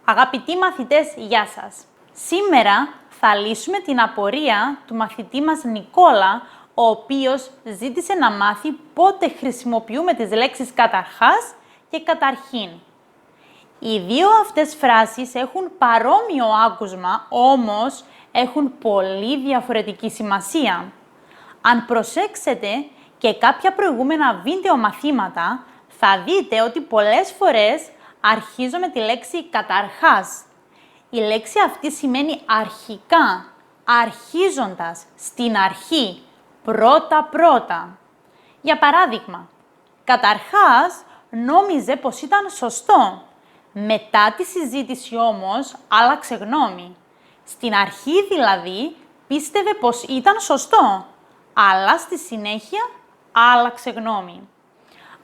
Αγαπητοί μαθητές, γεια σας! Σήμερα θα λύσουμε την απορία του μαθητή μας Νικόλα, ο οποίος ζήτησε να μάθει πότε χρησιμοποιούμε τις λέξεις καταρχάς και καταρχήν. Οι δύο αυτές φράσεις έχουν παρόμοιο άκουσμα, όμως έχουν πολύ διαφορετική σημασία. Αν προσέξετε και κάποια προηγούμενα βίντεο μαθήματα, θα δείτε ότι πολλές φορές αρχίζω με τη λέξη καταρχάς. Η λέξη αυτή σημαίνει αρχικά, αρχίζοντας, στην αρχή, πρώτα-πρώτα. Για παράδειγμα, καταρχάς νόμιζε πως ήταν σωστό. Μετά τη συζήτηση όμως άλλαξε γνώμη. Στην αρχή δηλαδή πίστευε πως ήταν σωστό, αλλά στη συνέχεια άλλαξε γνώμη.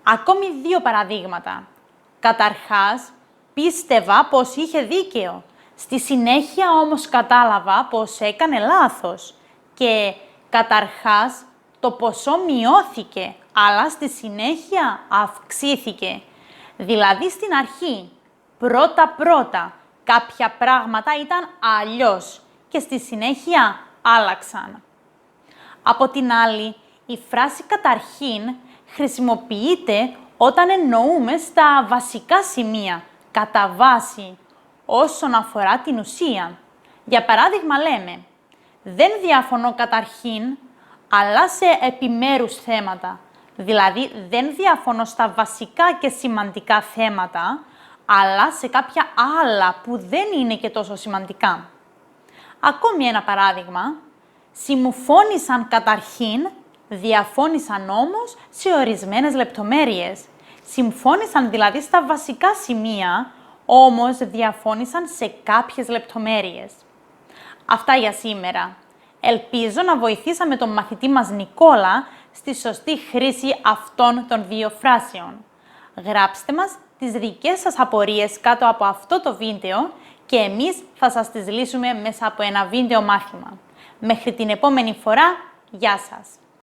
Ακόμη δύο παραδείγματα. Καταρχάς πίστευα πως είχε δίκαιο. Στη συνέχεια όμως κατάλαβα πως έκανε λάθος. Και καταρχάς το ποσό μειώθηκε, αλλά στη συνέχεια αυξήθηκε. Δηλαδή στην αρχή, πρώτα-πρώτα, κάποια πράγματα ήταν αλλιώς και στη συνέχεια άλλαξαν. Από την άλλη, η φράση καταρχήν χρησιμοποιείται όταν εννοούμε στα βασικά σημεία, κατά βάση, όσον αφορά την ουσία. Για παράδειγμα λέμε, δεν διαφωνώ καταρχήν, αλλά σε επιμέρους θέματα. Δηλαδή, δεν διαφωνώ στα βασικά και σημαντικά θέματα, αλλά σε κάποια άλλα που δεν είναι και τόσο σημαντικά. Ακόμη ένα παράδειγμα, συμφώνησαν καταρχήν, διαφώνησαν όμως σε ορισμένες λεπτομέρειες. Συμφώνησαν δηλαδή στα βασικά σημεία, όμως διαφώνησαν σε κάποιες λεπτομέρειες. Αυτά για σήμερα. Ελπίζω να βοηθήσαμε τον μαθητή μας Νικόλα στη σωστή χρήση αυτών των δύο φράσεων. Γράψτε μας τις δικές σας απορίες κάτω από αυτό το βίντεο και εμείς θα σας τις λύσουμε μέσα από ένα βίντεο μάθημα. Μέχρι την επόμενη φορά, γεια σας!